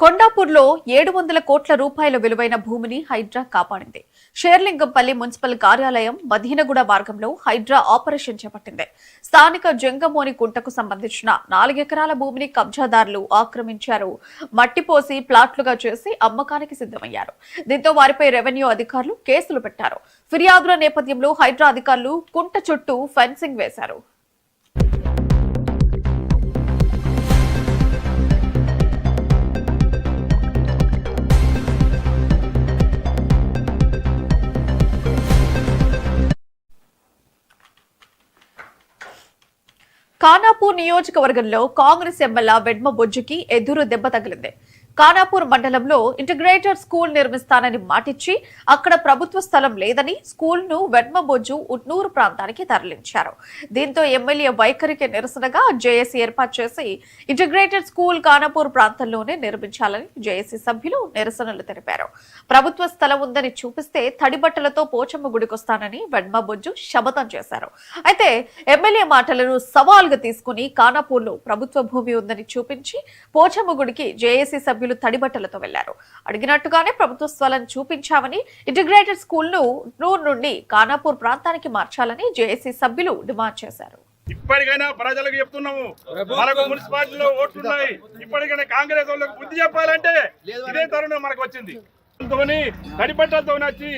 కొండాపూర్లో 700 కోట్ల రూపాయల విలువైన భూమిని హైడ్రా కాపాడింది. షేర్లింగంపల్లి మున్సిపల్ కార్యాలయం మదీనగూడ మార్గంలో హైడ్రా ఆపరేషన్ చేపట్టింది. స్థానిక జంగమోని కుంటకు సంబంధించిన 4 ఎకరాల భూమిని కబ్జాదారులు ఆక్రమించారు. మట్టిపోసి ప్లాట్లుగా చేసి అమ్మకానికి సిద్ధమయ్యారు. దీంతో వారిపై రెవెన్యూ అధికారులు కేసులు పెట్టారు. ఫిర్యాదుల నేపథ్యంలో హైడ్రా అధికారులు కుంట చుట్టూ ఫెన్సింగ్ వేశారు. ఖానాపూర్ నియోజకవర్గంలో కాంగ్రెస్ ఎమ్మెల్యే వెడ్మ బొజ్జుకి ఎదురు దెబ్బ తగిలింది. ఖానాపూర్ మండలంలో ఇంటిగ్రేటెడ్ స్కూల్ నిర్మిస్తానని మాటిచ్చి అక్కడ ప్రభుత్వ స్థలం లేదని స్కూల్ ను వెడ్మ బొజ్జు ఉట్నూరు ప్రాంతానికి తరలించారు. దీంతో ఎమ్మెల్యే వైఖరికి నిరసనగా జేఏసీ ఏర్పాటు చేసి ఇంటిగ్రేటెడ్ స్కూల్ ఖానాపూర్ ప్రాంతంలోనే నిర్మించాలని జేఏసీ సభ్యులు నిరసనలు తెలిపారు. ప్రభుత్వ స్థలం ఉందని చూపిస్తే తడిబట్టలతో పోచమ్మ గుడికొస్తానని వెడ్మ బొజ్జు శపథం చేశారు. అయితే ఎమ్మెల్యే మాటలను సవాల్గా తీసుకుని ఖానాపూర్ లో ప్రభుత్వ భూమి ఉందని చూపించి పోచమ్మ గుడికి జేఏసీ సభ్యులు తడిబట్టలతో వెళ్లారు. అడిగినట్టుగానే ప్రభుత్వ స్థలాన్ని చూపించామని ఇంటిగ్రేటెడ్ స్కూల్ ను నూరు నుండి ఖానాపూర్ ప్రాంతానికి మార్చాలని జేఏసీ సభ్యులు డిమాండ్ చేశారు. ఇప్పటికైనా ప్రజలకు చెప్తున్నాము, మనకు మున్సిపాలిటీలో ఓట్లున్నాయి. ఇప్పటికైనా కాంగ్రెస్ వాళ్ళకి బుద్ధి చెప్పాలంటే ఇదే తరుణం మనకు వచ్చింది. తడిబట్టలతో వచ్చి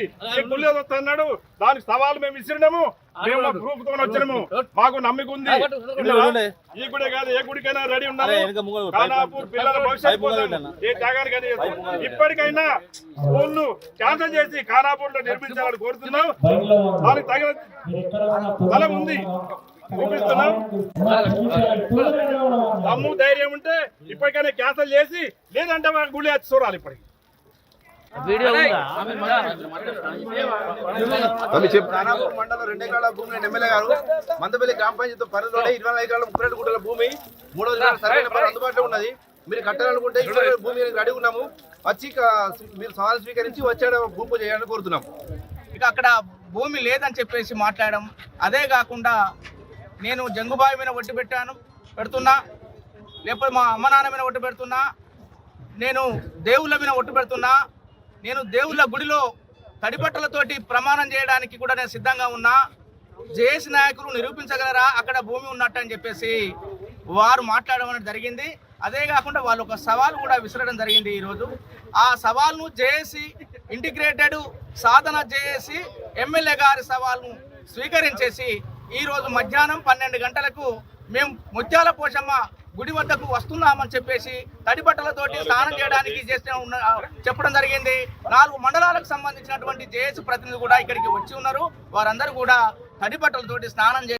గుళ్ళో వస్తున్నాడు. దానికి సవాలు మేము విసిరినాము. మేము గ్రూప్ తో వచ్చినాము. మాకు నమ్మిక ఉంది. ఈ గుడే కాదు, ఏ గుడికైనా రెడీ ఉన్నాము. ఖానాపూర్ పిల్లల భవిష్యత్తు ఏ త్యాగానికైనా ఇప్పటికైనా స్కూల్ క్యాన్సల్ చేసి ఖానాపూర్ లో నిర్మించాలని కోరుతున్నాం. దానికి తగిన స్థలం ఉంది, చూపిస్తున్నాం. దమ్ము ధైర్యం ఉంటే ఇప్పటికైనా క్యాన్సల్ చేసి, లేదంటే మన గుడి వచ్చి చూడాలి. ఇప్పటికి ఖానాపూర్ మండలం 2 ఎకరాల భూమి ఎమ్మెల్యే గారు మందపల్లి గ్రామ పంచాయతీ పరిధిలో 24 ఎకరాల 32 గుంటల భూమి 3 సర్వే నెంబర్ అందుబాటులో ఉన్నది. మీరు కట్టాలనుకుంటే భూమి రెడీ ఉన్నాము. వచ్చి మీరు సవాల్ స్వీకరించి వచ్చే భూమి పూజ చేయాలని కోరుతున్నాం. ఇక అక్కడ భూమి లేదని చెప్పేసి మాట్లాడడం, అదే కాకుండా నేను జంగుబావి మీద ఒట్టి పెడుతున్నా, లేకపోతే మా అమ్మ నాన్న మీద ఒట్టి పెడుతున్నా, నేను దేవుళ్ళ మీద ఒట్టి పెడుతున్నా, నేను దేవుళ్ళ గుడిలో తడిబట్టలతోటి ప్రమాణం చేయడానికి కూడా నేను సిద్ధంగా ఉన్నా. జేఏసీ నాయకులు నిరూపించగలరా అక్కడ భూమి ఉన్నట్టు అని చెప్పేసి వారు మాట్లాడడం అనేది జరిగింది. అదే కాకుండా వాళ్ళు ఒక సవాల్ కూడా విసరడం జరిగింది. ఈరోజు ఆ సవాల్ను జేఏసీ ఇంటిగ్రేటెడ్ సాధన జేఏసీ ఎమ్మెల్యే గారి సవాల్ను స్వీకరించేసి ఈరోజు మధ్యాహ్నం 12 గంటలకు మేము ముత్యాల పోషమ్మ గుడి వద్దకు వస్తున్నామని చెప్పేసి తడిబట్టలతోటి స్నానం చేయడానికి చెప్పడం జరిగింది. 4 మండలాలకు సంబంధించినటువంటి జేఏసీ ప్రతినిధులు కూడా ఇక్కడికి వచ్చి ఉన్నారు. వారందరూ కూడా తడిబట్టలతోటి స్నానం